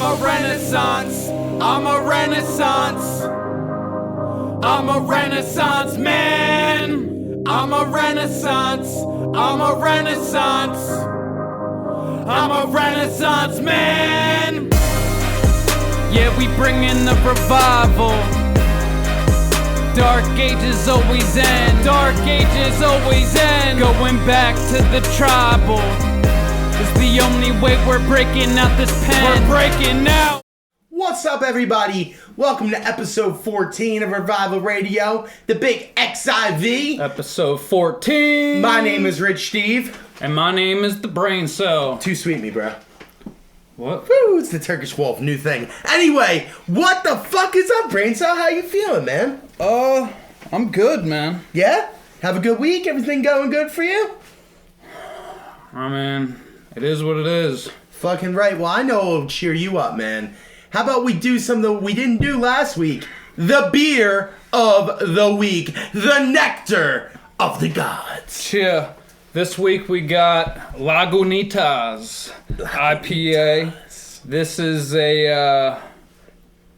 I'm a renaissance. I'm a renaissance. I'm a renaissance man. I'm a renaissance. I'm a renaissance. I'm a renaissance man. Yeah, we bring in the revival. Dark ages always end. Dark ages always end. Going back to the tribal is the only way we're breaking out this pen. We're breaking out. What's up, everybody? Welcome to episode 14 of Revival Radio, the big XIV. Episode 14. My name is Rich Steve. And my name is the Braincell. Too sweet me, bro. What? Woo, it's the Turkish Wolf, new thing. Anyway, what the fuck is up, Braincell? How you feeling, man? I'm good, man. Yeah? Have a good week? Everything going good for you? I mean, it is what it is. Fucking right. Well, I know it'll cheer you up, man. How about we do something we didn't do last week? The beer of the week. The nectar of the gods. Yeah. This week we got Lagunitas IPA. This is a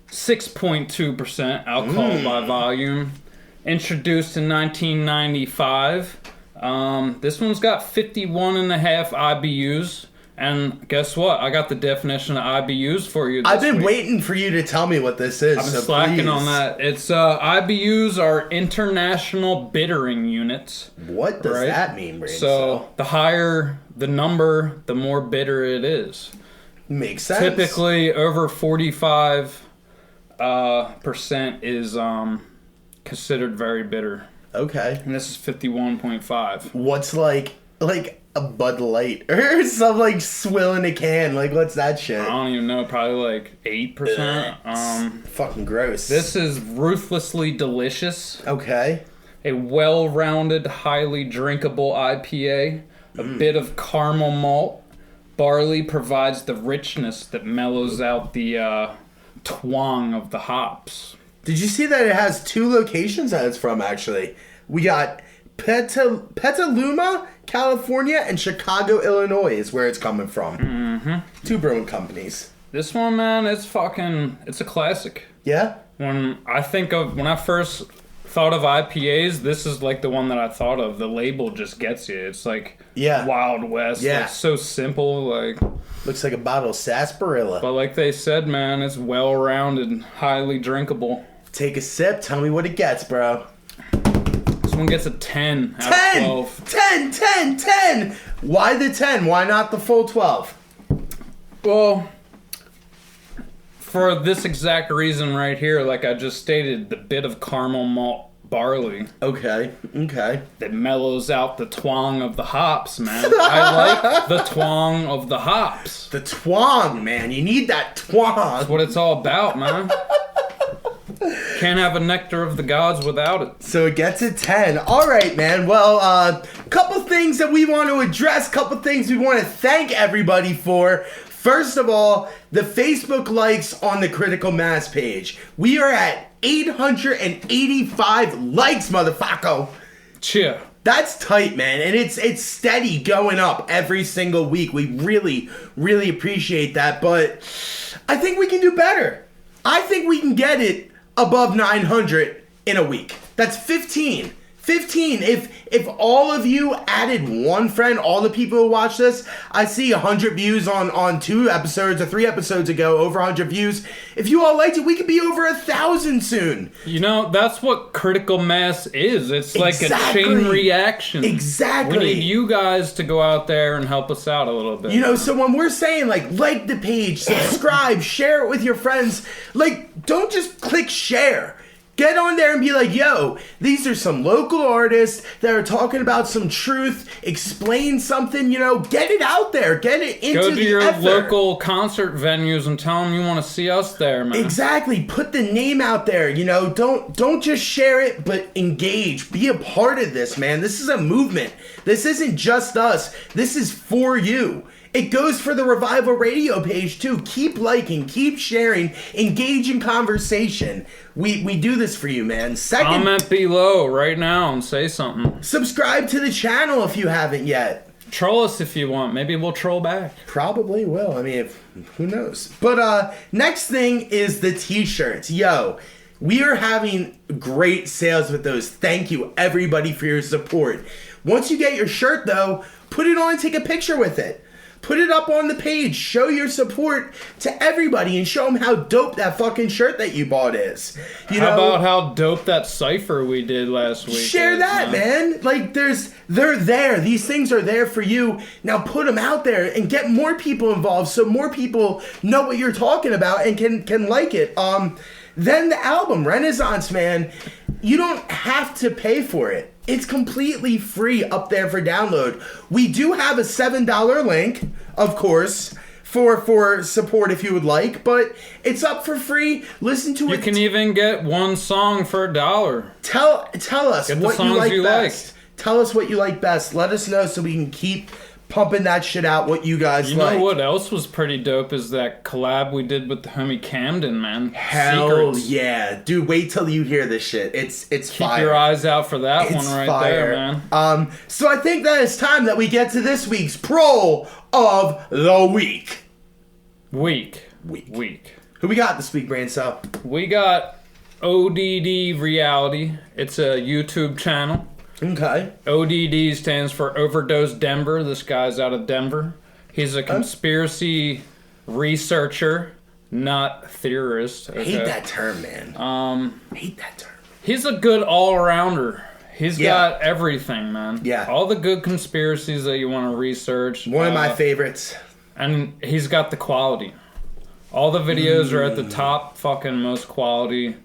6.2% alcohol by volume. Introduced in 1995. This one's got 51.5 IBUs. And guess what? I got the definition of IBUs for you this I've been week. waiting for you to tell me what this is. I've been slacking on that. It's IBUs are international bittering units. What does that mean, Braincell? So the higher the number, the more bitter it is. Makes sense. Typically, over 45% is considered very bitter. Okay. And this is 51.5. What's like a Bud Light or some like swill in a can? Like, what's that shit? I don't even know. Probably like 8%. Fucking gross. This is ruthlessly delicious. Okay. A well-rounded, highly drinkable IPA. A bit of caramel malt. Barley provides the richness that mellows out the twang of the hops. Did you see that it has 2 locations that it's from, actually? We got Petaluma, California, and Chicago, Illinois is where it's coming from. Mm-hmm. 2 brewing companies. This one, man, it's a classic. Yeah? When I first thought of IPAs, this is like the one that I thought of. The label just gets you. It's like Wild West. Yeah. Like, so simple. Like, looks like a bottle of sarsaparilla. But like they said, man, it's well-rounded and highly drinkable. Take a sip. Tell me what it gets, bro. This one gets a 10 out of 12. 10! Why the 10? Why not the full 12? Well, for this exact reason right here, like I just stated, the bit of caramel malt barley. Okay. That mellows out the twang of the hops, man. I like the twang of the hops. The twang, man. You need that twang. That's what it's all about, man. Can't have a nectar of the gods without it. So it gets a 10. All right, man. Well, couple things that we want to address, couple things we want to thank everybody for. First of all, the Facebook likes on the Critical Mass page. We are at 885 likes, motherfucker. Cheer. That's tight, man, and it's steady going up every single week. We really, really appreciate that, but I think we can do better. I think we can get it above 900 in a week. That's 15. If all of you added one friend, all the people who watch this, I see 100 views on 2 episodes or 3 episodes ago, over 100 views. If you all liked it, we could be over 1,000 soon. You know, that's what critical mass is. It's like a chain reaction. Exactly. We need you guys to go out there and help us out a little bit. You know, so when we're saying like the page, subscribe, share it with your friends, like don't just click share. Get on there and be like, yo, these are some local artists that are talking about some truth. Explain something, you know. Get it out there. Get it into the Go to your effort. local concert venues and tell them you want to see us there, man. Exactly. Put the name out there, you know. Don't just share it, but engage. Be a part of this, man. This is a movement. This isn't just us. This is for you. It goes for the Revival Radio page, too. Keep liking, keep sharing, engage in conversation. We do this for you, man. Comment below right now and say something. Subscribe to the channel if you haven't yet. Troll us if you want. Maybe we'll troll back. Probably will. I mean, who knows? But next thing is the t-shirts. Yo, we are having great sales with those. Thank you, everybody, for your support. Once you get your shirt, though, put it on and take a picture with it. Put it up on the page. Show your support to everybody and show them how dope that fucking shirt that you bought is. How about how dope that cipher we did last week? Share that, man. Like, they're there. These things are there for you. Now put them out there and get more people involved so more people know what you're talking about and can like it. Then the album, Renaissance, man. You don't have to pay for it. It's completely free up there for download. We do have a $7 link, of course, for support if you would like, but it's up for free. Listen to it. You can even get one song for $1. Tell us what you like best. Like. Tell us what you like best. Let us know so we can keep pumping that shit out, what you guys like. You know what else was pretty dope is that collab we did with the homie Camden, man. Hell Secrets. yeah. Dude, wait till you hear this shit. It's fire. Keep your eyes out for that one right there, man. So I think that it's time that we get to this week's Pro of the Week. Week. Who we got this week, Braincell? We got ODD Reality. It's a YouTube channel. Okay. ODD stands for Overdose Denver. This guy's out of Denver. He's a conspiracy researcher, not theorist. Okay? Hate that term, man. Hate that term. He's a good all-arounder. He's got everything, man. Yeah. All the good conspiracies that you want to research. One of my favorites. And he's got the quality. All the videos are at the top fucking most quality.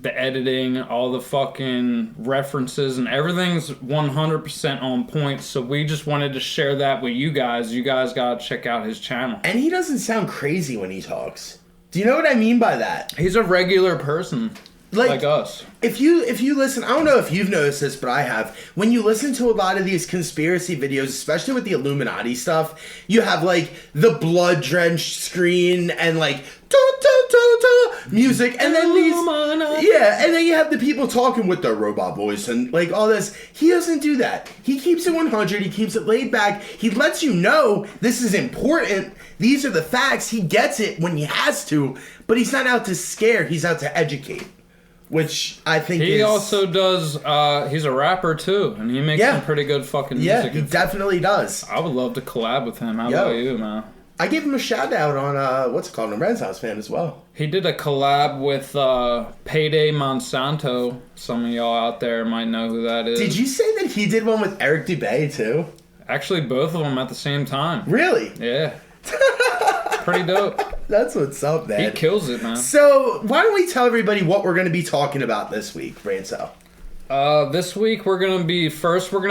The editing, all the fucking references, and everything's 100% on point. So we just wanted to share that with you guys. You guys gotta check out his channel. And he doesn't sound crazy when he talks. Do you know what I mean by that? He's a regular person. Like us. If you listen, I don't know if you've noticed this, but I have. When you listen to a lot of these conspiracy videos, especially with the Illuminati stuff, you have like the blood-drenched screen and like music, and then and then you have the people talking with their robot voice and like all this. He doesn't do that. He keeps it 100. He keeps it laid back. He lets you know this is important. These are the facts. He gets it when he has to, but he's not out to scare. He's out to educate. Which I think he also does, he's a rapper too, and he makes some pretty good fucking music. Yeah, he definitely does. I would love to collab with him. How about you, man? I gave him a shout out on, what's it called, a Renaissance fan as well. He did a collab with Payday Monsanto. Some of y'all out there might know who that is. Did you say that he did one with Eric Dubay too? Actually, both of them at the same time. Really? Yeah. Pretty dope. That's what's up, man. He kills it, man. So, why don't we tell everybody what we're going to be talking about this week, Braincell? This week we're going to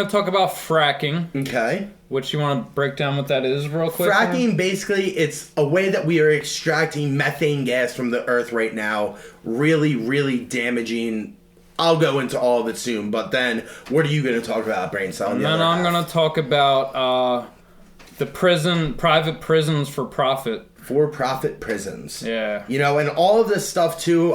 talk about fracking. Okay. Which you want to break down what that is real quick? Fracking, basically, it's a way that we are extracting methane gas from the earth right now. Really, really damaging. I'll go into all of it soon, but then what are you going to talk about, Braincell? And then I'm going to talk about the private prisons for profit. For-profit prisons. Yeah. You know, and all of this stuff, too,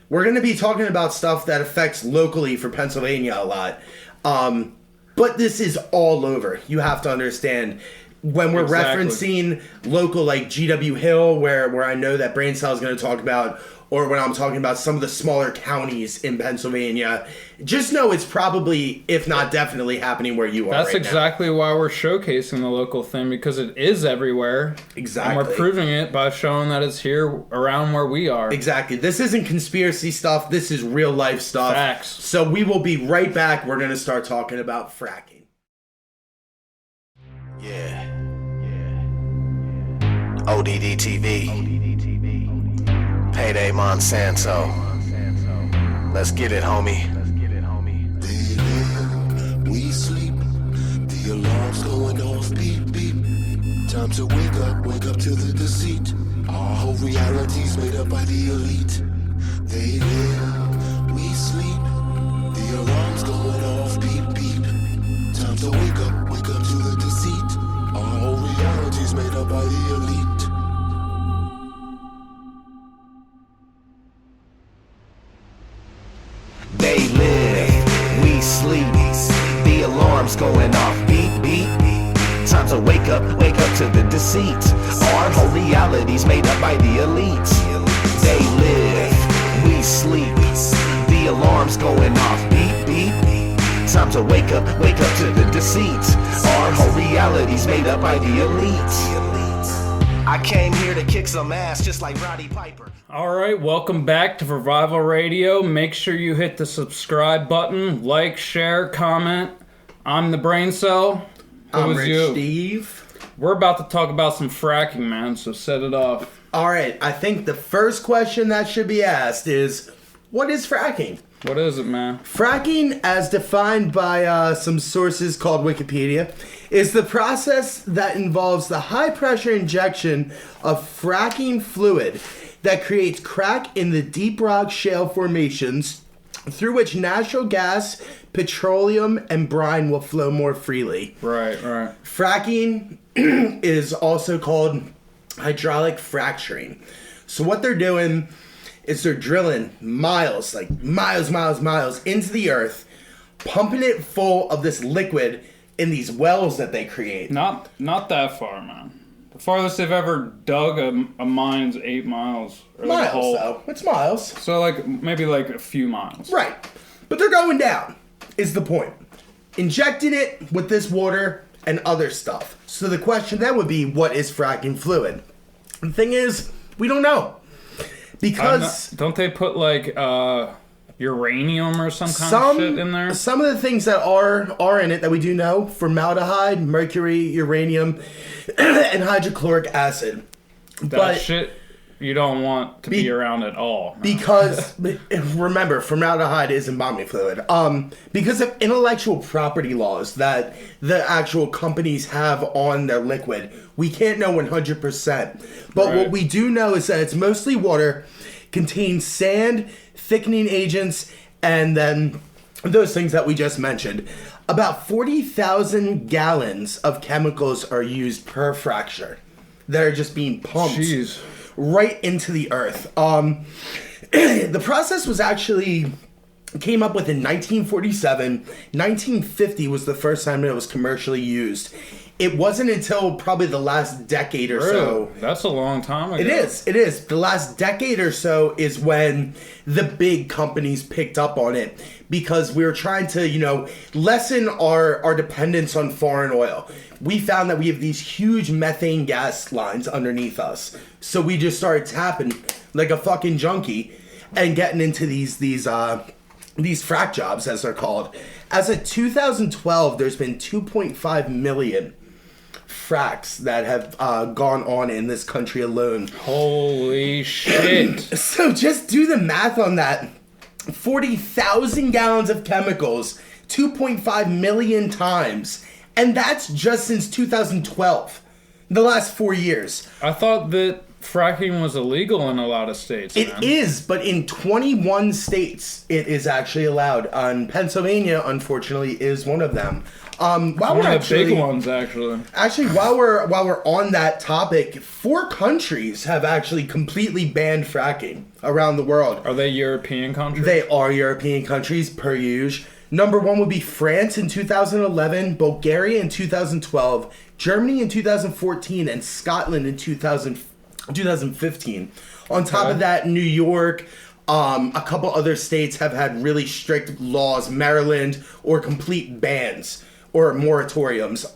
we're going to be talking about stuff that affects locally for Pennsylvania a lot. But this is all over. You have to understand, when we're referencing local, like GW Hill, where I know that Braincell is going to talk about, or when I'm talking about some of the smaller counties in Pennsylvania, just know it's probably, if not definitely, happening where you are. That's exactly why we're showcasing the local thing, because it is everywhere. Exactly. And we're proving it by showing that it's here around where we are. Exactly. This isn't conspiracy stuff. This is real life stuff. Facts. So we will be right back. We're going to start talking about fracking. Yeah. ODD TV. Payday Monsanto. Let's get it, homie. They live, we sleep. The alarm's going off, beep, beep. Time to wake up to the deceit. Our whole reality's made up by the elite. They live, we sleep. The alarm's going off, beep, beep. Time to wake up to the deceit. Our whole reality's made up by the elite. They live, we sleep. The alarm's going off, beep, beep. to wake up to the deceit. Our whole reality's made up by the elites. They live, we sleep. The alarm's going off, beep, beep. Time to wake up to the deceit. Our whole reality's made up by the elites. I came here to kick some ass just like Roddy Piper. All right, welcome back to Revival Radio. Make sure you hit the subscribe button, like, share, comment. I'm the Braincell. I'm Rich Steve. We're about to talk about some fracking, man, so set it off. All right, I think the first question that should be asked is, what is fracking? What is it, man? Fracking, as defined by some sources called Wikipedia, is the process that involves the high-pressure injection of fracking fluid that creates crack in the deep rock shale formations through which natural gas, petroleum, and brine will flow more freely. Right. Fracking is also called hydraulic fracturing. So what they're doing is they're drilling miles into the earth, pumping it full of this liquid in these wells that they create. Not that far, man. The farthest they've ever dug a mine's 8 miles. Or like Miles, a hole. though. It's miles. So maybe a few miles. Right. But they're going down, is the point. Injecting it with this water and other stuff. So the question then would be, what is fracking fluid? The thing is, we don't know. Because don't they put uranium or some kind of shit in there? Some of the things that are in it that we do know: formaldehyde, mercury, uranium, and hydrochloric acid. That shit you don't want to be around at all. Man. Because remember, formaldehyde is embalming fluid. Because of intellectual property laws that the actual companies have on their liquid, we can't know 100%. But what we do know is that it's mostly water, contains sand, thickening agents, and then those things that we just mentioned. About 40,000 gallons of chemicals are used per fracture. They're just being pumped right into the earth. The process was actually came up with in 1947. 1950 was the first time it was commercially used. It wasn't until probably the last decade or so. That's a long time ago. It is. The last decade or so is when the big companies picked up on it because we were trying to, lessen our dependence on foreign oil. We found that we have these huge methane gas lines underneath us. So we just started tapping like a fucking junkie and getting into these frack jobs, as they're called. As of 2012, there's been 2.5 million fracks that have gone on in this country alone. Holy shit. So just do the math on that. 40,000 gallons of chemicals, 2.5 million times. And that's just since 2012. The last 4 years. I thought that fracking was illegal in a lot of states. It is, but in 21 states it is actually allowed. Pennsylvania, unfortunately, is one of them. One of the big ones, actually. Actually, while we're on that topic, 4 countries have actually completely banned fracking around the world. Are they European countries? They are European countries, per usual. Number 1 would be France in 2011, Bulgaria in 2012, Germany in 2014, and Scotland in 2015. On top of that, New York, a couple other states have had really strict laws, Maryland, or complete bans or moratoriums.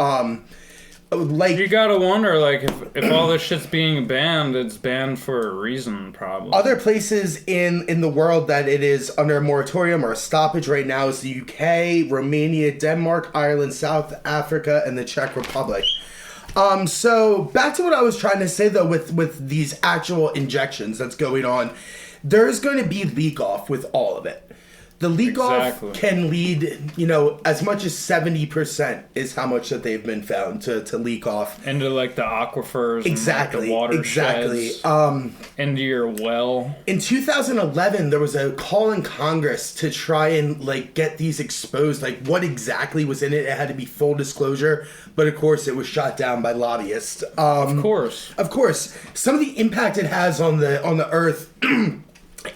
You gotta wonder, if all this shit's being banned, it's banned for a reason, probably. Other places in the world that it is under a moratorium or a stoppage right now is the UK, Romania, Denmark, Ireland, South Africa, and the Czech Republic. So back to what I was trying to say, though, with these actual injections that's going on, there's going to be leak off with all of it. The leak off can lead, as much as 70% is how much that they've been found to leak off. Into the aquifers exactly, and the watersheds. Into your well. In 2011, there was a call in Congress to try and get these exposed, what exactly was in it. It had to be full disclosure, but of course it was shot down by lobbyists. Of course. Some of the impact it has on the earth,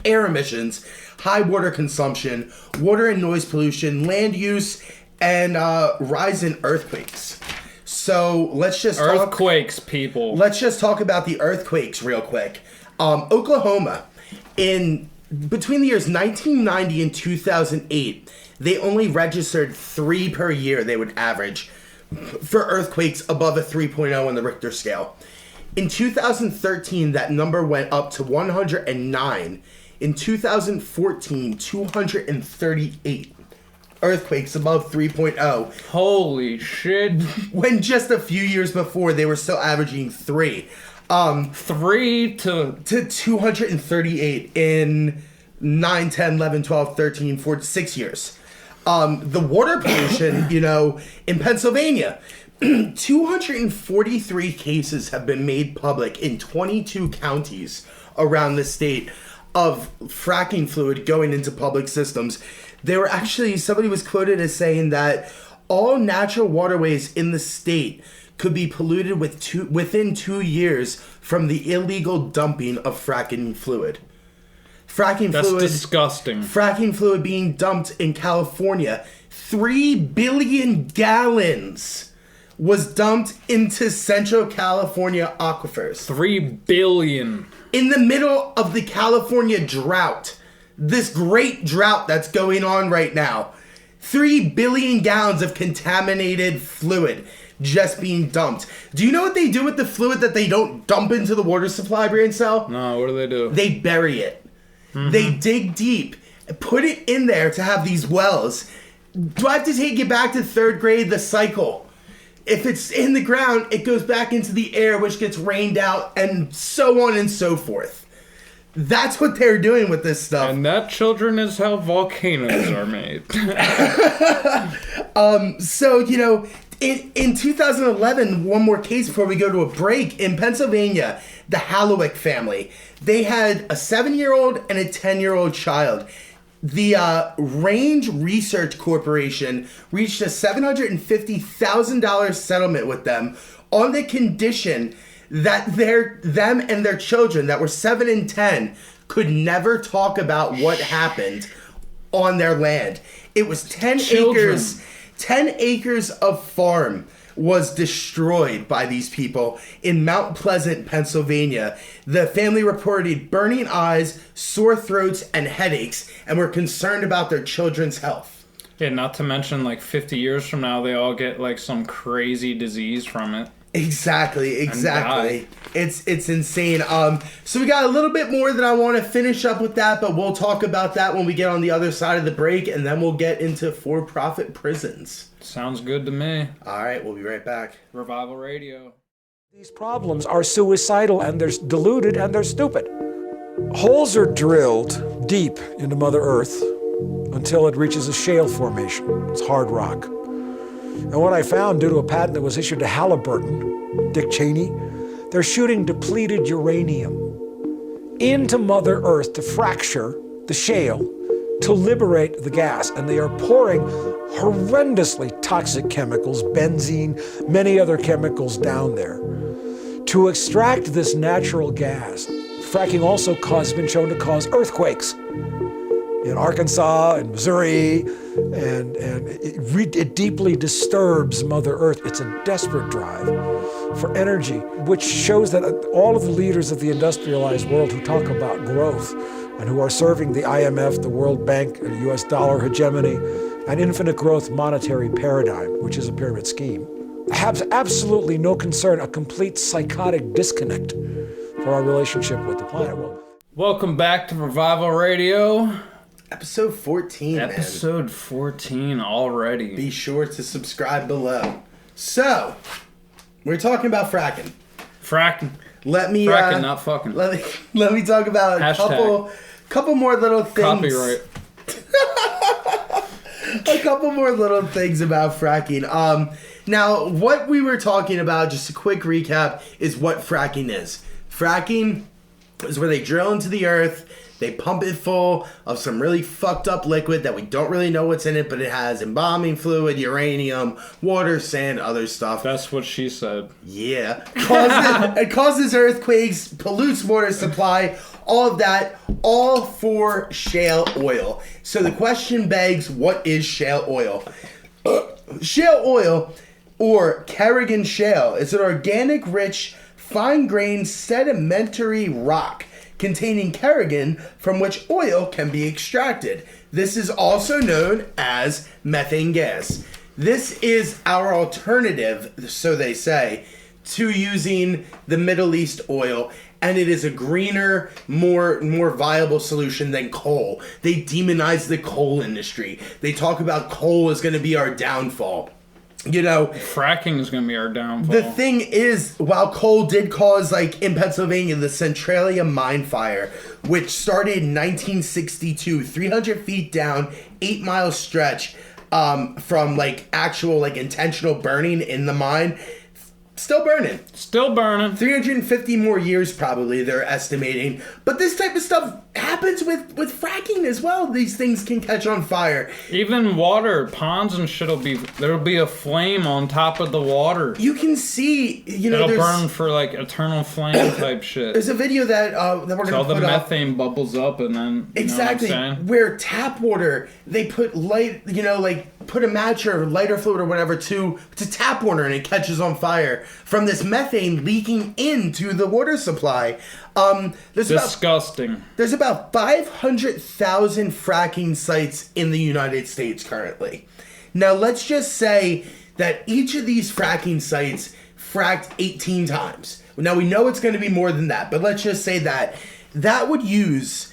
air emissions, high water consumption, water and noise pollution, land use, and rise in earthquakes. So let's just earthquakes, people. Let's just talk about the earthquakes real quick. Oklahoma, between the years 1990 and 2008, they only registered 3 per year. They would average for earthquakes above a 3.0 on the Richter scale. In 2013, that number went up to 109. In 2014, 238 earthquakes above 3.0. Holy shit. When just a few years before, they were still averaging 3. 3 to 238 in 9, 10, 11, 12, 13, 14, 6 years. The water pollution, in Pennsylvania, 243 cases have been made public in 22 counties around the state of fracking fluid going into public systems. Somebody was quoted as saying that all natural waterways in the state could be polluted within 2 years from the illegal dumping of fracking fluid. That's disgusting. Fracking fluid being dumped in California. 3 billion gallons was dumped into Central California aquifers. 3 billion. In the middle of the California drought. This great drought that's going on right now. 3 billion gallons of contaminated fluid just being dumped. Do you know what they do with the fluid that they don't dump into the water supply, Braincell? No, what do? They bury it. Mm-hmm. They dig deep, put it in there to have these wells. Do I have to take it back to 3rd grade, the cycle? If it's in the ground, it goes back into the air, which gets rained out, and so on and so forth. That's what they're doing with this stuff. And that, children, is how volcanoes are made. In 2011, one more case before we go to a break. In Pennsylvania, the Hallowich family, they had a 7-year-old and a 10-year-old child. The Range Research Corporation reached a $750,000 settlement with them on the condition that them and their children that were 7 and 10 could never talk about what happened on their land. It was 10 acres. 10 acres of farm was destroyed by these people in Mount Pleasant, Pennsylvania. The family reported burning eyes, sore throats, and headaches, and were concerned about their children's health. Yeah, not to mention, 50 years from now, they all get, some crazy disease from it. Exactly. It's insane. So we got a little bit more that I want to finish up with that, but we'll talk about that when we get on the other side of the break, and then we'll get into for-profit prisons. Sounds good to me. All right, we'll be right back. Revival Radio. These problems are suicidal, and they're deluded, and they're stupid. Holes are drilled deep into Mother Earth until it reaches a shale formation. It's hard rock. And what I found, due to a patent that was issued to Halliburton, Dick Cheney, they're shooting depleted uranium into Mother Earth to fracture the shale to liberate the gas. And they are pouring horrendously toxic chemicals, benzene, many other chemicals down there to extract this natural gas. Fracking also has been shown to cause earthquakes in Arkansas and Missouri, and it deeply disturbs Mother Earth. It's a desperate drive for energy, which shows that all of the leaders of the industrialized world who talk about growth and who are serving the IMF, the World Bank, the US dollar hegemony, an infinite growth monetary paradigm, which is a pyramid scheme, have absolutely no concern, a complete psychotic disconnect for our relationship with the planet. Welcome back to Revival Radio. Episode 14, Episode man. 14 already. Be sure to subscribe below. So, we're talking about fracking. Fracking. Fracking, not fucking. Let me talk about a couple more little things. Copyright. A couple more little things about fracking. Now, what we were talking about, just a quick recap, is what fracking is. Fracking is where they drill into the earth. They pump it full of some really fucked up liquid that we don't really know what's in it, but it has embalming fluid, uranium, water, sand, other stuff. That's what she said. Yeah. It causes earthquakes, pollutes water supply, all of that, all for shale oil. So the question begs, what is shale oil? Shale oil or Kerrigan Shale is an organic, rich, fine-grained sedimentary rock containing kerrigan from which oil can be extracted. This is also known as methane gas. This is our alternative, so they say, to using the Middle East oil, and it is a greener, more viable solution than coal. They demonize the coal industry. They talk about coal is going to be our downfall. You know, fracking is going to be our downfall. The thing is, while coal did cause, like, in Pennsylvania, the Centralia mine fire, which started in 1962, 300 feet down, 8-mile stretch, from, like, actual, like, intentional burning in the mine. Still burning. 350 more years, probably, they're estimating. But this type of stuff happens with fracking as well. These things can catch on fire. Even water, ponds and shit there'll be a flame on top of the water. You can see, you know, it'll burn for, like, eternal flame type shit. There's a video that we're going to put up. So the methane bubbles up and then, exactly, where tap water, they put put a match or lighter fluid or whatever to tap water and it catches on fire from this methane leaking into the water supply. Disgusting. There's about 500,000 fracking sites in the United States currently. Now let's just say that each of these fracking sites fracked 18 times. Now we know it's going to be more than that, but let's just say that would use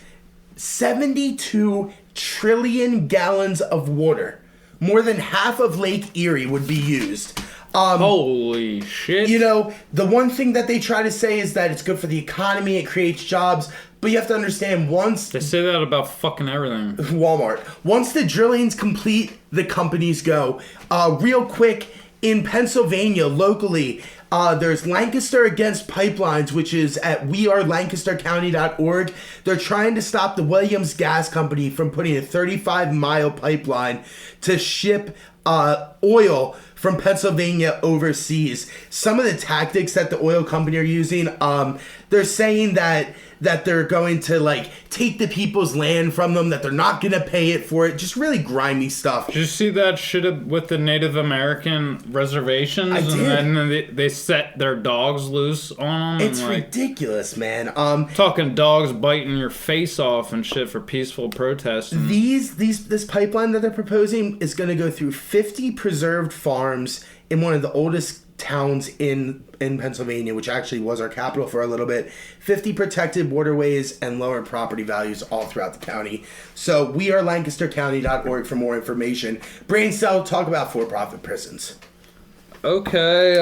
72 trillion gallons of water. More than half of Lake Erie would be used. Holy shit. You know, the one thing that they try to say is that it's good for the economy, it creates jobs, but you have to understand once... They say that about fucking everything. Walmart. Once the drilling's complete, the companies go. Real quick, in Pennsylvania, locally, there's Lancaster Against Pipelines, which is at wearelancastercounty.org. They're trying to stop the Williams Gas Company from putting a 35-mile pipeline to ship oil from Pennsylvania overseas. Some of the tactics that the oil company are using, they're saying that they're going to, like, take the people's land from them, that they're not going to pay it for it. Just really grimy stuff. Did you see that shit with the Native American reservations? I did. And then they set their dogs loose on them. It's ridiculous, man. Talking dogs biting your face off and shit for peaceful protesting. This pipeline that they're proposing is going to go through 50 preserved farms in one of the oldest towns in Pennsylvania, which actually was our capital for a little bit, 50 protected waterways and lower property values all throughout the county. So wearelancastercounty.org for more information. Braincell, talk about for-profit prisons. Okay,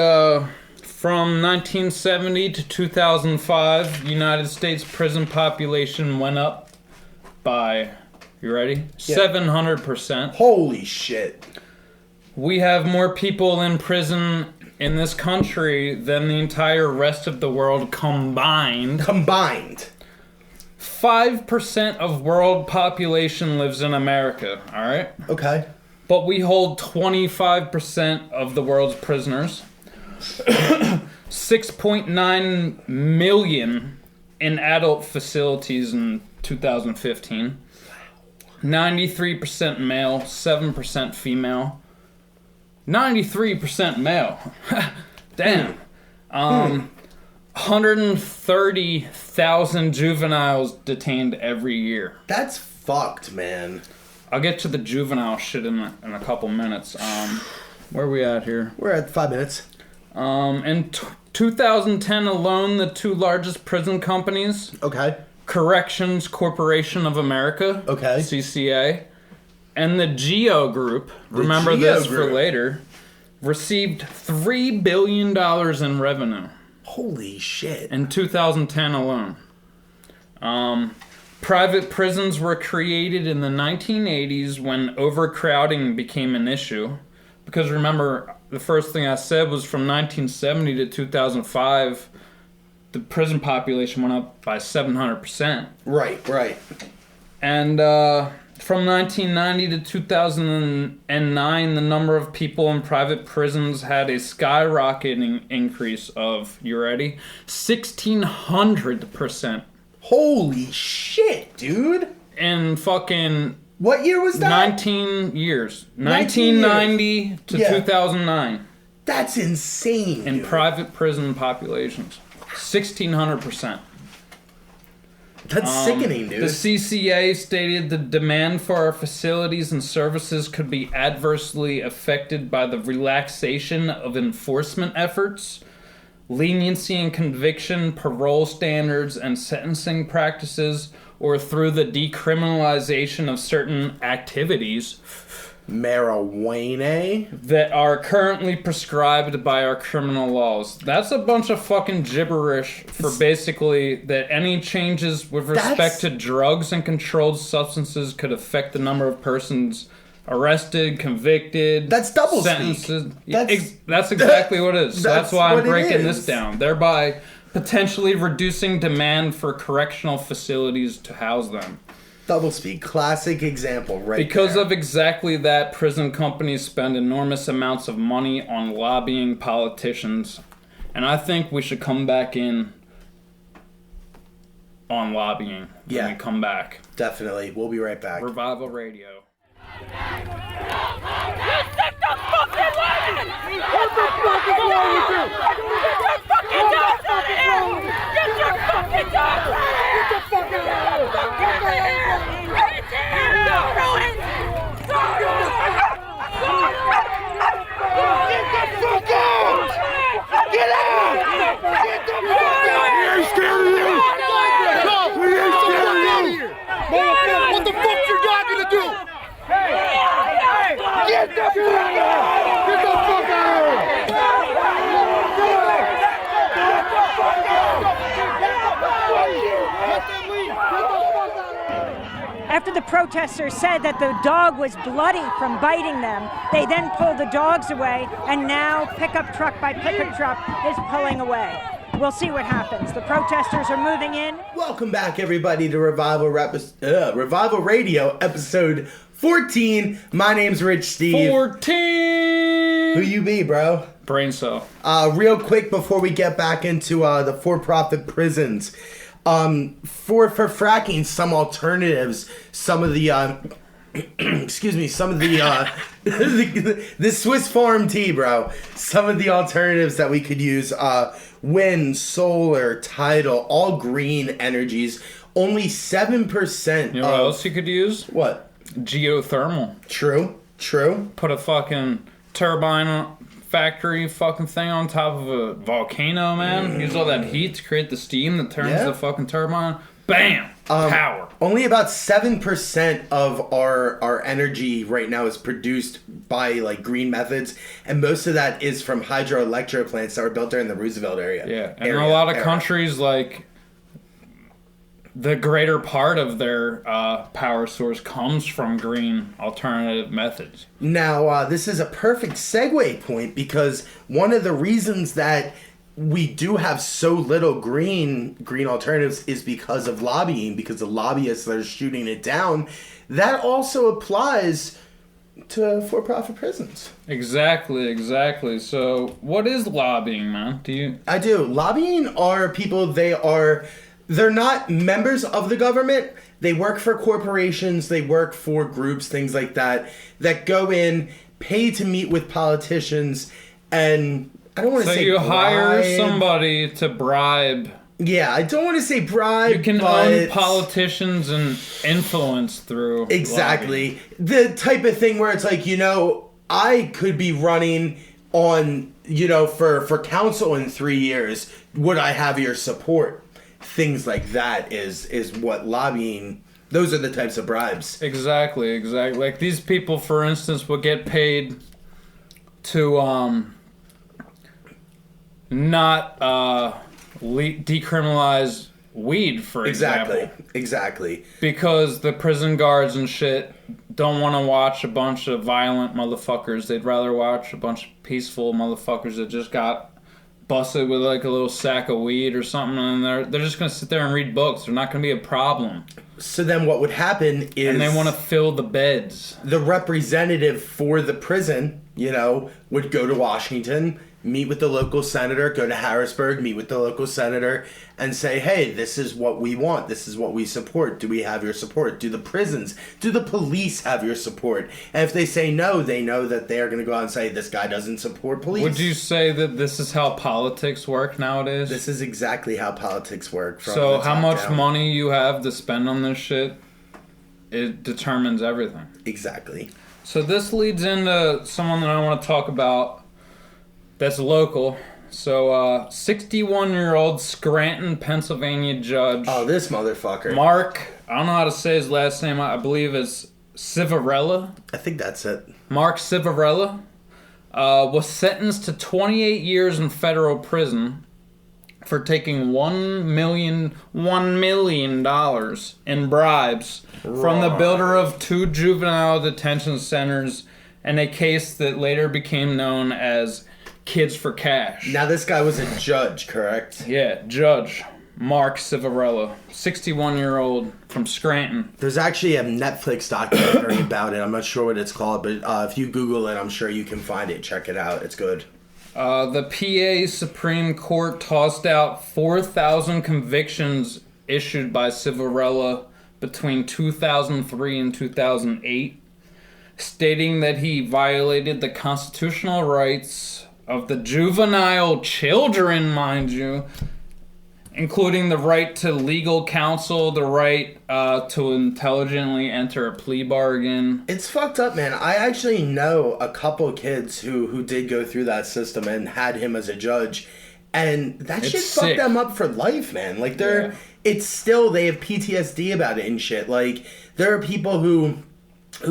from 1970 to 2005, United States prison population went up by, you ready? Yeah. 700%. Holy shit. We have more people in prison in this country than the entire rest of the world combined. 5% of world population lives in America, alright? Okay. But we hold 25% of the world's prisoners. 6.9 million in adult facilities in 2015. 93% male, 7% female. 93% male. Damn. 130,000 juveniles detained every year. That's fucked, man. I'll get to the juvenile shit in a couple minutes. Where are we at here? We're at 5 minutes. In 2010 alone, the two largest prison companies, Okay. Corrections Corporation of America, Okay. CCA, and the Geo Group, remember Geo this Group. for later, received $3 billion in revenue. Holy shit. In 2010 alone. Private prisons were created in the 1980s when overcrowding became an issue. Because remember, the first thing I said was from 1970 to 2005, the prison population went up by 700%. Right. And from 1990 to 2009, the number of people in private prisons had a skyrocketing increase of, you ready? 1,600%. Holy shit, dude. In fucking... What year was that? 19 years. 1990 to 2009. That's insane. In dude. private prison populations. 1,600%. That's sickening, dude. The CCA stated the demand for our facilities and services could be adversely affected by the relaxation of enforcement efforts, leniency in conviction, parole standards, and sentencing practices, or through the decriminalization of certain activities Marijuana? that are currently prescribed by our criminal laws. That's a bunch of fucking gibberish for basically that any changes with respect to drugs and controlled substances could affect the number of persons arrested, convicted. That's double sentences. speak. That's exactly what it is. So that's why I'm what it breaking is. this down, thereby potentially reducing demand for correctional facilities to house them. Doublespeak, classic example right Because there. of exactly that, prison companies spend enormous amounts of money on lobbying politicians. And I think we should come back in on lobbying when we come back. Definitely. We'll be right back. Revival Radio. Get the fucking lobby! What the fuck is wrong with you? Get your fucking dogs out of here! Get your fucking dogs out of here! Get the fuck out of here! Right there! Throw it! Get the fuck out! Get out! Get the fuck out! We ain't scared of you! We ain't scared of you! What the fuck's your dog gonna do? Get the fuck out! Get the fuck out! After the protesters said that the dog was bloody from biting them, they then pulled the dogs away, and now pickup truck by pickup truck is pulling away. We'll see what happens. The protesters are moving in. Welcome back, everybody, to Revival Radio, episode 14. My name's Rich Steve. 14! Who you be, bro? Braincell. Real quick before we get back into the for-profit prisons. For fracking, some alternatives, some of the excuse me, some of the the Swiss farm tea, bro. Some of the alternatives that we could use, wind, solar, tidal, all green energies. Only 7%. You know what else you could use? What? Geothermal. True. Put a fucking turbine factory fucking thing on top of a volcano, man. Use all that heat to create the steam that turns the fucking turbine. Bam! Power. Only about 7% of our energy right now is produced by like green methods, and most of that is from hydroelectric plants that were built during the Roosevelt area. Yeah, and in a lot of countries, like the greater part of their power source comes from green alternative methods. Now, this is a perfect segue point because one of the reasons that we do have so little green alternatives is because of lobbying, because the lobbyists that are shooting it down. That also applies to for-profit prisons. Exactly. So, what is lobbying, man? I do. Lobbying are people, they're not members of the government. They work for corporations, they work for groups, things like that go in, pay to meet with politicians, and I don't want to say So you hire bribe. somebody to bribe. Yeah, I don't want to say bribe. You can but own politicians and influence through exactly lobbying. the type of thing where it's like, I could be running on, for council in 3 years. Would I have your support? Things like that is what lobbying. Those are the types of bribes. Exactly. Like these people, for instance, will get paid to not decriminalize weed, for example. Exactly. Because the prison guards and shit don't want to watch a bunch of violent motherfuckers. They'd rather watch a bunch of peaceful motherfuckers that just got busted with like a little sack of weed or something, and they're just going to sit there and read books. They're not going to be a problem. So then what would happen is... And they want to fill the beds. The representative for the prison, would go to Washington, meet with the local senator, go to Harrisburg, meet with the local senator, and say, hey, this is what we want. This is what we support. Do we have your support? Do the prisons, do the police have your support? And if they say no, they know that they are going to go out and say, this guy doesn't support police. Would you say that this is how politics work nowadays? This is exactly how politics work. So how much money you have to spend on this shit, it determines everything. Exactly. So this leads into someone that I want to talk about that's local. So, 61-year-old Scranton, Pennsylvania judge. Oh, this motherfucker. Mark, I don't know how to say his last name. I believe it's Ciaverella. I think that's it. Mark Ciaverella was sentenced to 28 years in federal prison for taking $1 million in bribes from the builder of 2 juvenile detention centers in a case that later became known as Kids for Cash. Now this guy was a judge, correct? Yeah, Judge Mark Ciaverella, 61-year-old from Scranton. There's actually a Netflix documentary about it. I'm not sure what it's called, but if you Google it, I'm sure you can find it. Check it out. It's good. The PA Supreme Court tossed out 4,000 convictions issued by Ciaverella between 2003 and 2008, stating that he violated the constitutional rights of the juvenile children, mind you, including the right to legal counsel, the right to intelligently enter a plea bargain. It's fucked up, man. I actually know a couple kids who did go through that system and had him as a judge, and that shit fucked them up for life, man. Like, it's still, they have PTSD about it and shit. Like, there are people who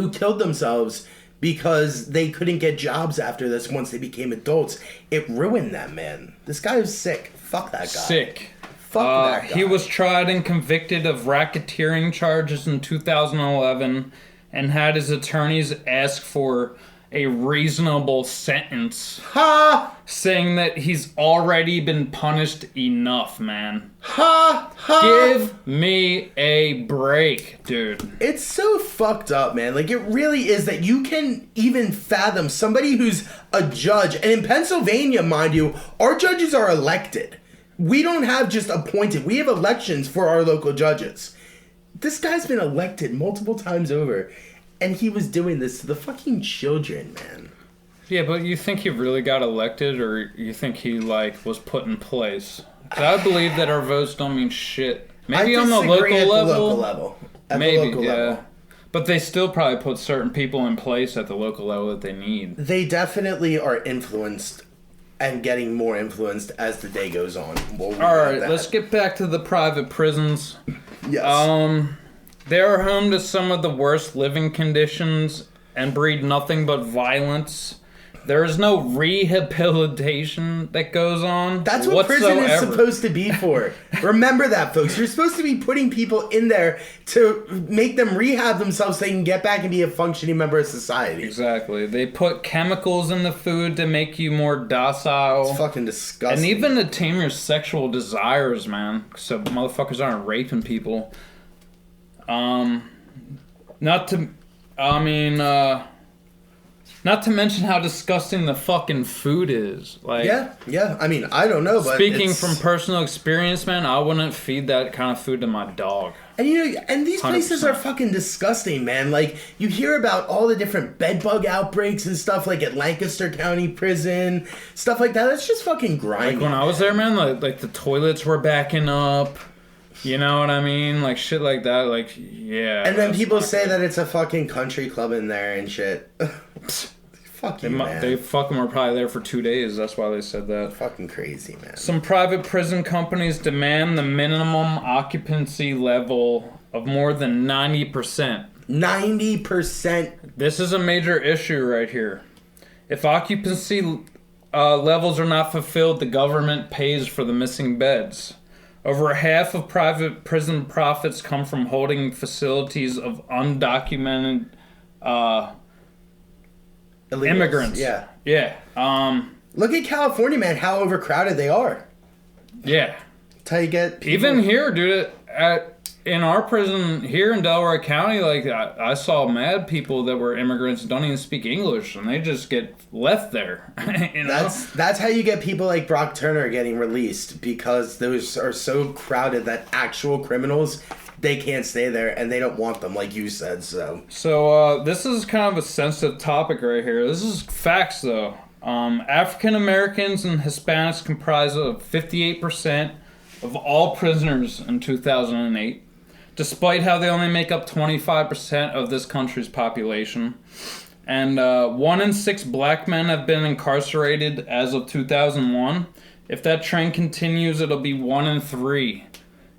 killed themselves because they couldn't get jobs after this once they became adults. It ruined them, man. This guy was sick. Fuck that guy. Sick. Fuck that guy. He was tried and convicted of racketeering charges in 2011 and had his attorneys ask for a reasonable sentence. Ha! Saying that he's already been punished enough, man. Ha! Ha! Give me a break, dude. It's so fucked up, man. Like, it really is that you can even fathom somebody who's a judge. And in Pennsylvania, mind you, our judges are elected. We don't have just appointed. We have elections for our local judges. This guy's been elected multiple times over. And he was doing this to the fucking children, man. Yeah, but you think he really got elected, or you think he, was put in place? 'Cause I believe that our votes don't mean shit. Maybe on the local level. Maybe, yeah. But they still probably put certain people in place at the local level that they need. They definitely are influenced and getting more influenced as the day goes on. Alright, let's get back to the private prisons. Yes. They are home to some of the worst living conditions and breed nothing but violence. There is no rehabilitation that goes on. That's what prison is supposed to be for. Remember that, folks. You're supposed to be putting people in there to make them rehab themselves so they can get back and be a functioning member of society. Exactly. They put chemicals in the food to make you more docile. It's fucking disgusting. And even to tame your sexual desires, man. So motherfuckers aren't raping people. Not to mention how disgusting the fucking food is. Like, yeah. I mean, I don't know, but speaking from personal experience, man, I wouldn't feed that kind of food to my dog. And and these places 100%. are fucking disgusting, man. Like, you hear about all the different bedbug outbreaks and stuff, like at Lancaster County Prison, stuff like that. That's just fucking grimy. Like when I was there, man, like the toilets were backing up. You know what I mean? Like, shit like that, like, yeah. And then people say that it's a fucking country club in there and shit. Fuck you, man. They fucking were probably there for 2 days. That's why they said that. Fucking crazy, man. Some private prison companies demand the minimum occupancy level of more than 90%. 90%? This is a major issue right here. If occupancy levels are not fulfilled, the government pays for the missing beds. Over half of private prison profits come from holding facilities of undocumented immigrants. Yeah. Yeah. Look at California, man, how overcrowded they are. Yeah. That's how you get people. Even here, dude, at in our prison here in Delaware County, like I saw mad people that were immigrants and don't even speak English, and they just get left there. You know? That's how you get people like Brock Turner getting released, because those are so crowded that actual criminals, they can't stay there and they don't want them, like you said. So this is kind of a sensitive topic right here. This is facts though. African Americans and Hispanics comprise of 58% of all prisoners in 2008. Despite how they only make up 25% of this country's population. And 1 in 6 black men have been incarcerated as of 2001. If that trend continues, it'll be 1 in 3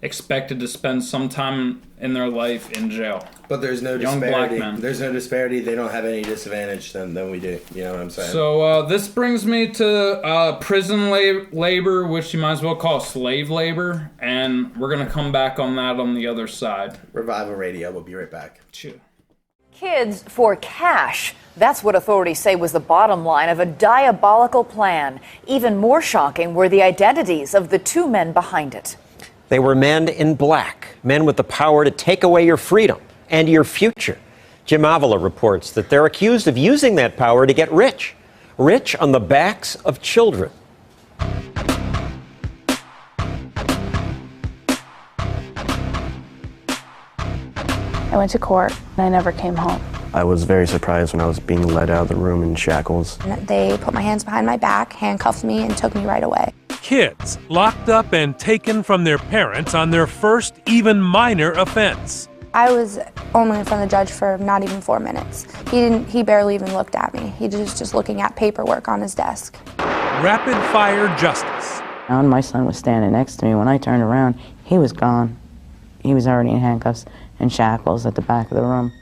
expected to spend some time in their life in jail. But there's no Young disparity. black men. There's no disparity. They don't have any disadvantage than we do. You know what I'm saying? So this brings me to prison labor, which you might as well call slave labor. And we're going to come back on that on the other side. Revival Radio. We'll be right back. Cheers. Kids for cash. That's what authorities say was the bottom line of a diabolical plan. Even more shocking were the identities of the 2 men behind it. They were men in black, men with the power to take away your freedom and your future. Jim Avila reports that they're accused of using that power to get rich on the backs of children. I went to court and I never came home. I was very surprised when I was being led out of the room in shackles. They put my hands behind my back, handcuffed me, and took me right away. Kids locked up and taken from their parents on their first, even minor offense. I was only in front of the judge for not even 4 minutes. He barely even looked at me. He was just looking at paperwork on his desk. Rapid fire justice. And my son was standing next to me. When I turned around, he was gone. He was already in handcuffs and shackles at the back of the room.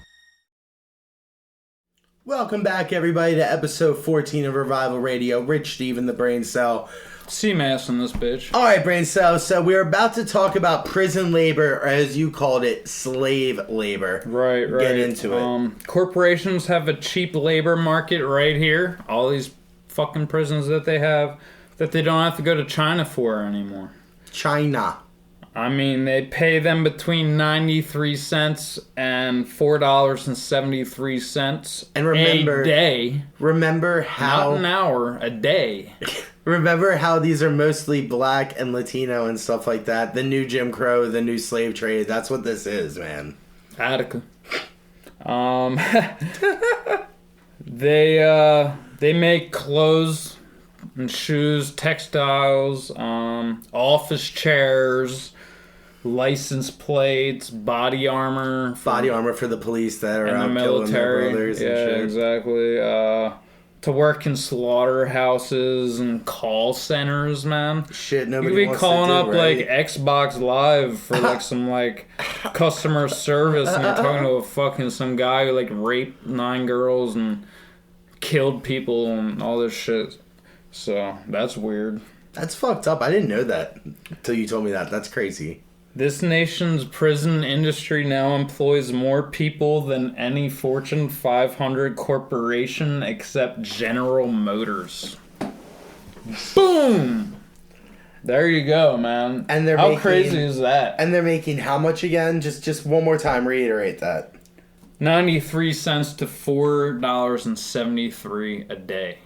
Welcome back, everybody, to episode 14 of Revival Radio. Rich Steven, the Braincell. C-Mass on this bitch. All right, Braincell. So we're about to talk about prison labor, or as you called it, slave labor. Right. Get into it. Corporations have a cheap labor market right here. All these fucking prisons that they have that they don't have to go to China for anymore. China. I mean, they pay them between 93 cents and $4.73 and remember, a day. Remember how... Not an hour, a day. Remember how these are mostly black and Latino and stuff like that. The new Jim Crow, the new slave trade. That's what this is, man. Attica. They make clothes and shoes, textiles, office chairs, license plates, body armor. Body armor for the police that are out the killing their brothers and shit. Yeah, exactly. To work in slaughterhouses and call centers, man. Shit, nobody You could be wants calling to do, up right? like Xbox Live for like some like customer service, and you're talking to some guy who like raped 9 girls and killed people and all this shit. So that's weird. That's fucked up. I didn't know that until you told me that. That's crazy. This nation's prison industry now employs more people than any Fortune 500 corporation except General Motors. Boom! There you go, man. And they're how crazy is that? And they're making how much again? Just one more time, reiterate that. 93 cents to $4.73 a day.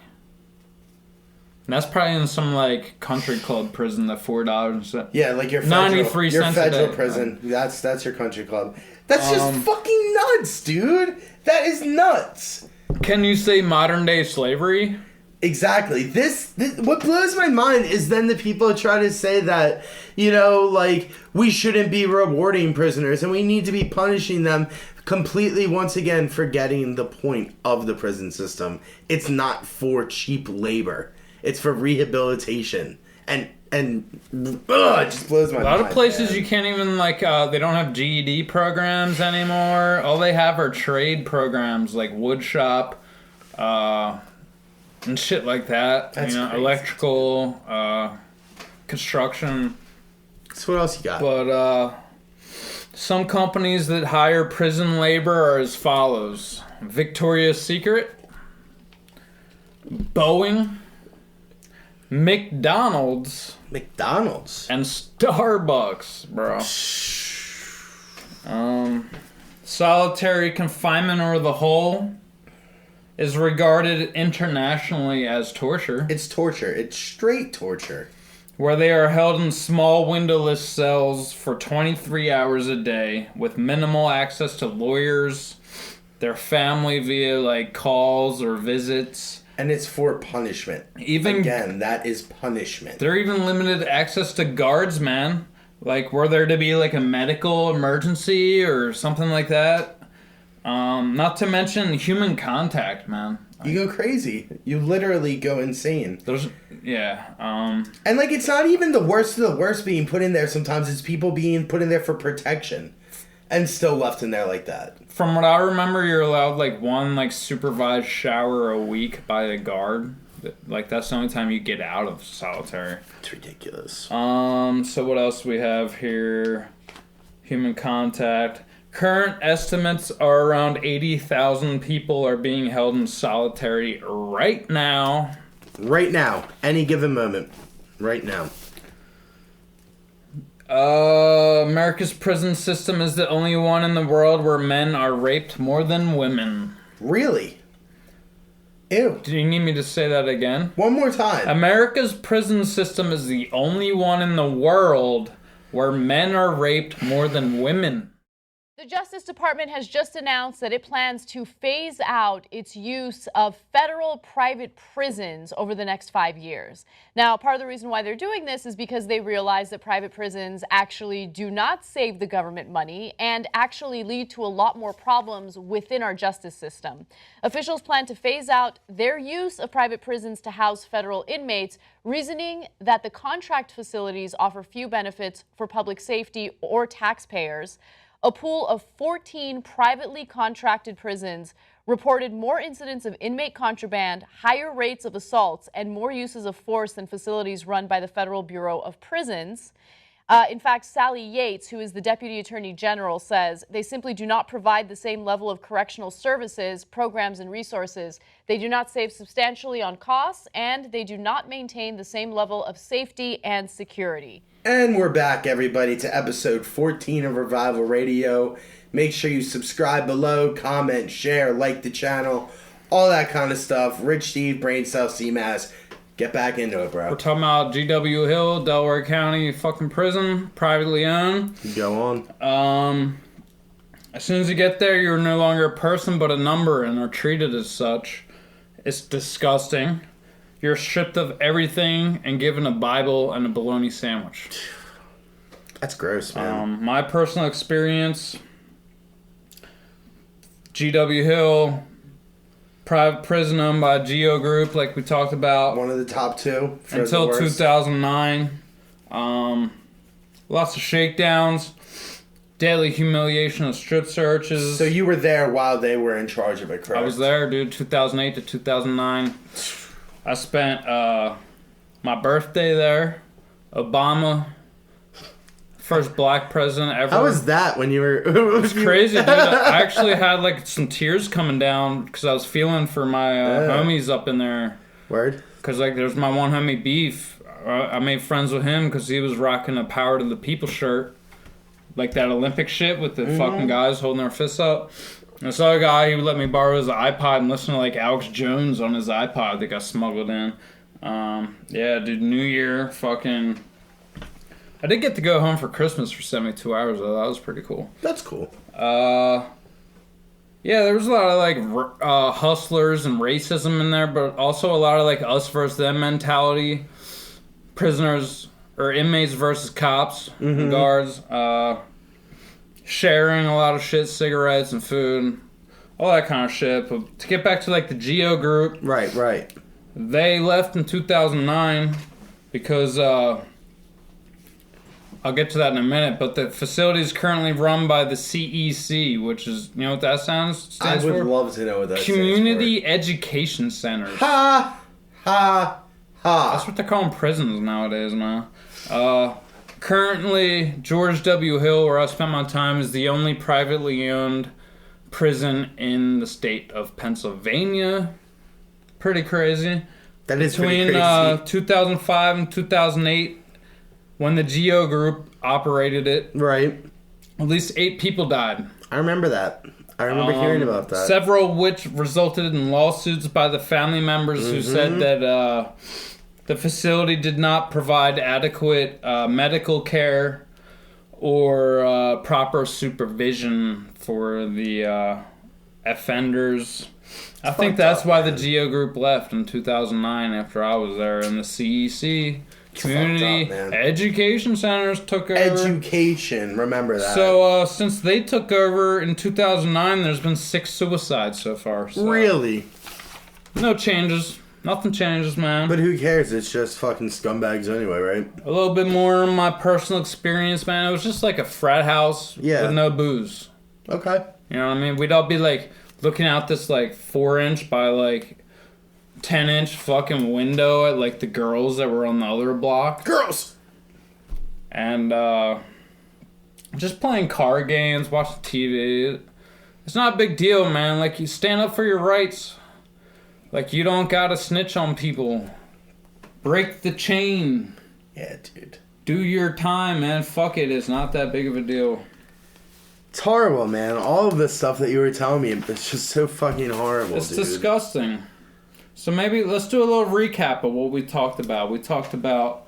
And that's probably in some like country club prison, the $4. Yeah, like your federal, 93 your cents federal a day. prison. That's your country club. That's just fucking nuts, dude. That is nuts. Can you say modern day slavery? Exactly. This what blows my mind is then the people try to say that, you know, like we shouldn't be rewarding prisoners and we need to be punishing them, completely once again forgetting the point of the prison system. It's not for cheap labor. It's for rehabilitation. And it just blows my mind. A lot of places man. you can't even like they don't have GED programs anymore. All they have are trade programs like wood shop, and shit like that. That's you know, crazy. electrical, construction. So what else you got? But some companies that hire prison labor are as follows: Victoria's Secret, Boeing, McDonald's, and Starbucks, bro. Solitary confinement or the hole is regarded internationally as torture. It's torture. It's straight torture. Where they are held in small windowless cells for 23 hours a day with minimal access to lawyers, their family via like calls or visits. And it's for punishment. Again, that is punishment. They're even limited access to guards, man. Like, were there to be like a medical emergency or something like that? Not to mention human contact, man. You go crazy. You literally go insane. And like, it's not even the worst of the worst being put in there. Sometimes it's people being put in there for protection and still left in there like that. From what I remember, you're allowed like one like supervised shower a week by a guard. Like, that's the only time you get out of solitary. It's ridiculous. So what else we have here? Human contact. Current estimates are around 80,000 people are being held in solitary right now. Right now. Any given moment. Right now. America's prison system is the only one in the world where men are raped more than women. Really? Ew. Do you need me to say that again? One more time. America's prison system is the only one in the world where men are raped more than women. The Justice Department has just announced that it plans to phase out its use of federal private prisons over the next 5 years. Now, part of the reason why they're doing this is because they realize that private prisons actually do not save the government money and actually lead to a lot more problems within our justice system. Officials plan to phase out their use of private prisons to house federal inmates, reasoning that the contract facilities offer few benefits for public safety or taxpayers. A pool of 14 privately contracted prisons reported more incidents of inmate contraband, higher rates of assaults, and more uses of force than facilities run by the Federal Bureau of Prisons. In fact, Sally Yates, who is the Deputy Attorney General, says they simply do not provide the same level of correctional services, programs, and resources. They do not save substantially on costs, and they do not maintain the same level of safety and security. And we're back, everybody, to episode 14 of Revival Radio. Make sure you subscribe below, comment, share, like the channel, all that kind of stuff. Rich Steve, Braincell, CMAS. Get back into it, bro. We're talking about G.W. Hill, Delaware County fucking prison, privately owned. Go on. As soon as you get there, you're no longer a person but a number and are treated as such. It's disgusting. You're stripped of everything and given a Bible and a bologna sandwich. That's gross, man. My personal experience, G.W. Hill, private prison owned by Geo Group, like we talked about. One of the top two. Until 2009. Lots of shakedowns. Daily humiliation of strip searches. So you were there while they were in charge of it, correct? I was there, dude, 2008 to 2009. I spent my birthday there. Obama, first black president ever. How was that when you were... It was crazy, dude. I actually had like some tears coming down because I was feeling for my homies up in there. Word? Because like there's my one homie Beef. I made friends with him because he was rocking a Power to the People shirt. Like that Olympic shit with the fucking guys holding their fists up. And this other guy, he would let me borrow his iPod and listen to like Alex Jones on his iPod that got smuggled in. Yeah, dude, New Year, fucking... I did get to go home for Christmas for 72 hours, though. That was pretty cool. That's cool. Yeah, there was a lot of like hustlers and racism in there, but also a lot of like us versus them mentality. Prisoners or inmates versus cops and guards. Sharing a lot of shit, cigarettes and food, all that kind of shit. But to get back to like the Geo Group, right, they left in 2009 because I'll get to that in a minute. But the facility is currently run by the CEC, which is, you know what that stands I would for? love to know what that Community Education Centers. Ha ha ha! That's what they call them prisons nowadays, man. Currently, George W. Hill, where I spent my time, is the only privately owned prison in the state of Pennsylvania. Pretty crazy. That is Between pretty crazy. 2005 and 2008, when the Geo Group operated it, right, At least 8 people died. I remember that. I remember hearing about that. Several of which resulted in lawsuits by the family members who said that the facility did not provide adequate medical care or proper supervision for the offenders. I think that's why the Geo Group left in 2009 after I was there, and the CEC Community Education Centers took over. Education, remember that. So since they took over in 2009, there's been 6 suicides so far. So. Really? No changes. Nothing changes, man. But who cares? It's just fucking scumbags anyway, right? A little bit more of my personal experience, man. It was just like a frat house with no booze. Okay. You know what I mean? We'd all be like looking out this like 4-inch by like 10-inch fucking window at like the girls that were on the other block. Girls! And just playing card games, watching TV. It's not a big deal, man. Like, you stand up for your rights. Like, you don't gotta snitch on people. Break the chain. Yeah, dude. Do your time, man. Fuck it. It's not that big of a deal. It's horrible, man. All of this stuff that you were telling me, it's just so fucking horrible, It's dude. disgusting. So maybe let's do a little recap of what we talked about. We talked about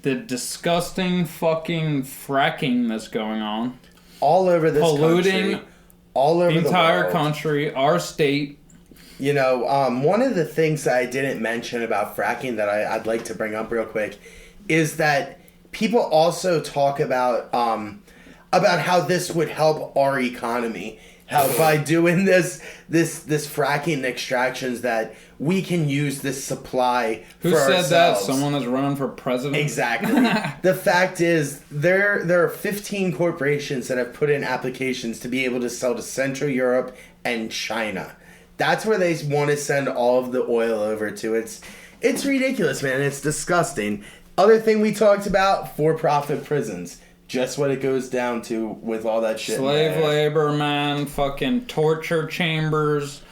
the disgusting fucking fracking that's going on. All over this polluting country. All over the entire world. country, our state. You know, one of the things that I didn't mention about fracking that I'd like to bring up real quick is that people also talk about how this would help our economy. How by doing this fracking extractions that we can use this supply Who for said ourselves. that? Someone that's running for president? Exactly. The fact is, there are 15 corporations that have put in applications to be able to sell to Central Europe and China. That's where they want to send all of the oil over to. It's ridiculous, man. It's disgusting. Other thing we talked about, for-profit prisons. Just what it goes down to with all that shit. Slave labor, man. Fucking torture chambers.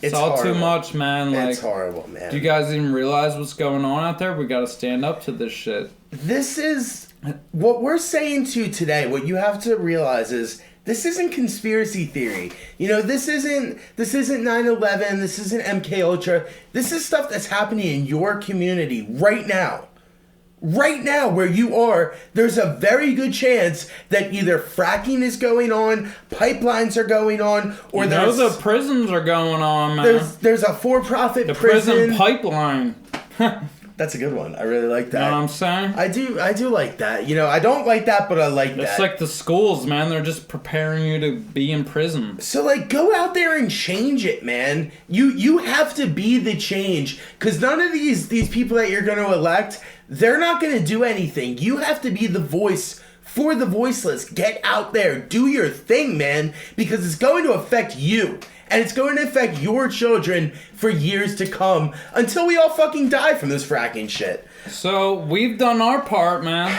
It's all horrible. too much, man. Like, it's horrible, man. Do you guys even realize what's going on out there? We gotta stand up to this shit. This is what we're saying to you today. What you have to realize is this isn't conspiracy theory. You know, this isn't 9/11. This isn't MK Ultra. This is stuff that's happening in your community right now. Right now, where you are, there's a very good chance that either fracking is going on, pipelines are going on, or the prisons are going on, man. There's a for-profit prison pipeline. That's a good one. I really like that. You know what I'm saying? I do like that. You know, I don't like that, but I like that. It's like the schools, man. They're just preparing you to be in prison. So, like, go out there and change it, man. You have to be the change. Because none of these people that you're going to elect, they're not going to do anything. You have to be the voice for the voiceless. Get out there. Do your thing, man. Because it's going to affect you. And it's going to affect your children for years to come until we all fucking die from this fracking shit. So, we've done our part, man.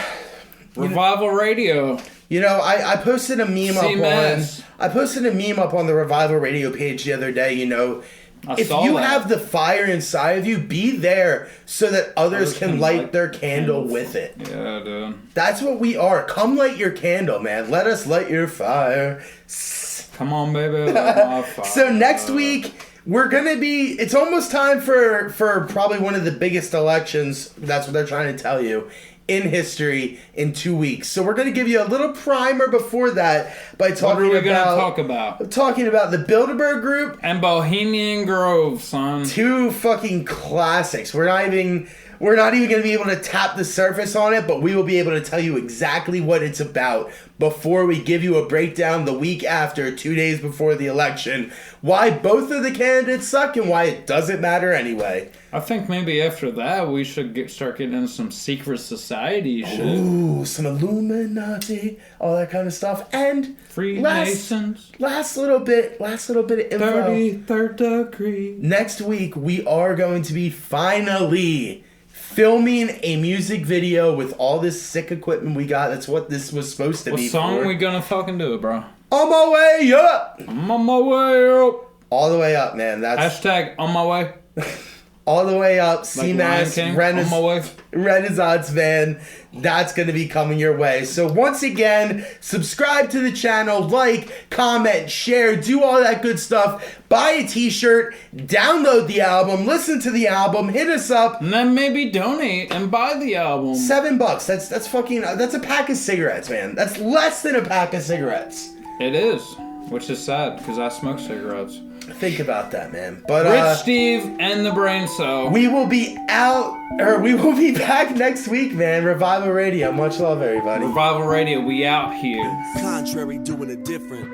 Revival Radio. You know, I posted a meme up on the Revival Radio page the other day, you know. If you have the fire inside of you, be there so that others can light their candle with it. Yeah, dude. That's what we are. Come light your candle, man. Let us light your fire. Come on, baby. Light my fire. So next week, we're going to be... It's almost time for probably one of the biggest elections. That's what they're trying to tell you. In history in 2 weeks. So we're going to give you a little primer before that by talking about... What are we going to talk about? Talking about the Bilderberg Group. And Bohemian Grove, son. 2 fucking classics. We're not even going to be able to tap the surface on it, but we will be able to tell you exactly what it's about before we give you a breakdown the week after, 2 days before the election, why both of the candidates suck and why it doesn't matter anyway. I think maybe after that we should start getting into some secret society shit. Ooh, some Illuminati, all that kind of stuff. And Freemasons. Last little bit of info. 33rd degree. Next week we are going to be finally filming a music video with all this sick equipment we got. That's what this was supposed to be. What song we gonna fucking do, bro? On my way up. I'm on my way up. All the way up, man. That's hashtag on my way. all the way up, Like CMAS Lion King, Renaissance van. That's going to be coming your way. So once again, subscribe to the channel, like, comment, share, do all that good stuff. Buy a t-shirt, download the album, listen to the album, hit us up. And then maybe donate and buy the album. $7. That's a pack of cigarettes, man. That's less than a pack of cigarettes. It is, which is sad because I smoke cigarettes. Think about that, man. But Rich Steve and the Braincell. We will be back next week, man. Revival Radio. Much love, everybody. Revival Radio, we out here. Contrary, doing it different.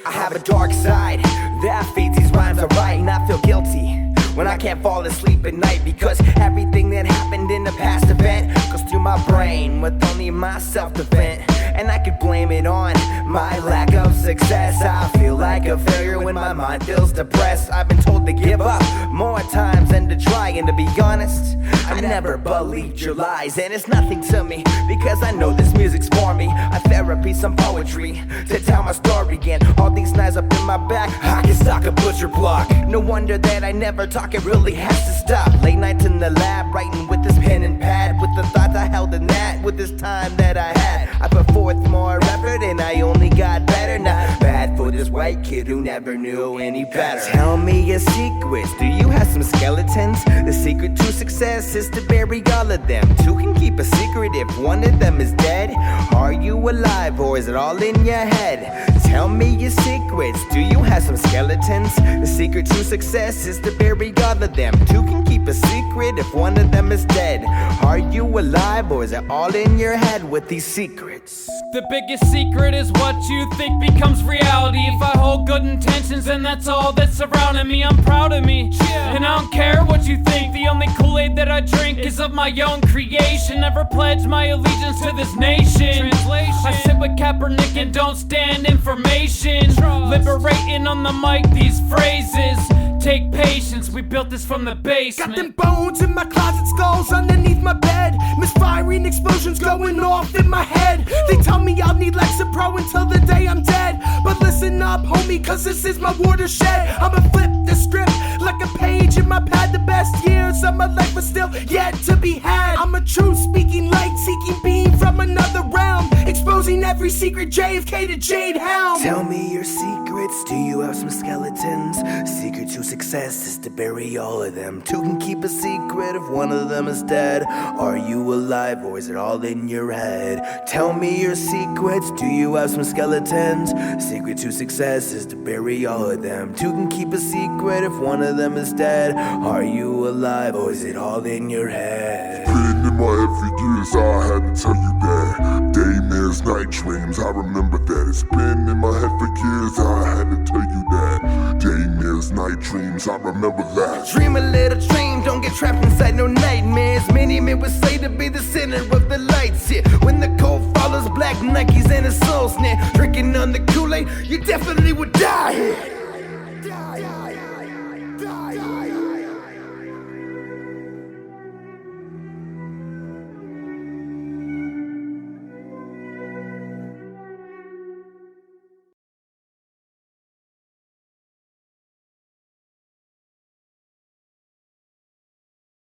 I have a dark side that feeds these rhymes I write, and I feel guilty when I can't fall asleep at night because everything that happened in the past event goes through my brain with only myself to vent. And I could blame it on my lack of success. I feel like a failure when my mind feels depressed. I've been told to give up more times than to try, and to be honest, I never believed your lies. And it's nothing to me because I know this music's for me. I therapy some poetry to tell my story again. All these knives up in my back, I can stock a butcher block. No wonder that I never talk, it really has to stop. Late nights in the lab, writing with this pen and pad, with the thoughts I held in that, with this time that I had. I put forth more effort and I only got better. Not bad for this white kid who never knew any better. Tell me your secrets, do you have some skeletons? The secret to success is to bury all of them. Two can keep a secret if one of them is dead. Are you alive or is it all in your head? Tell me your secrets, do you have some skeletons? The secret to success is to bury all of them. Two can keep a secret if one of them is dead. Are you alive or is it all in your head with these secrets? The biggest secret is what you think becomes reality. If I hold good intentions and that's all that's surrounding me, I'm proud of me. And I don't care what you think. The only Kool-Aid that I drink is of my own creation. Never pledge my allegiance to this nation. I sit with Kaepernick and don't stand information. Liberating on the mic these phrases. Take patience, we built this from the basement. Got them bones in my closet, skulls underneath my bed. Misfiring explosions going off in my head. They tell me I'll need Lexapro until the day I'm dead. But listen up, homie, cause this is my watershed. I'ma flip the script like a page in my pad. The best years of my life are still yet to be had. I'm a truth-speaking, light-seeking being from another realm, exposing every secret JFK to Jade Helm. Tell me your secrets, do you have some skeletons? Secret to success is to bury all of them. Two can keep a secret if one of them is dead. Are you alive or is it all in your head? Tell me your secrets, do you have some skeletons? Secret to success is to bury all of them. Two can keep a secret if one of them is dead. Are you alive or is it all in your head? Been in my head for years, I had to tell you that. Daymares, night dreams, I remember that. It's been in my head for years, I had to tell you that. Daymares, night dreams, I remember that. Dream a little dream, don't get trapped inside no nightmares. Many men would say to be the center of the lights, yeah. When the cold follows black Nikes and a soul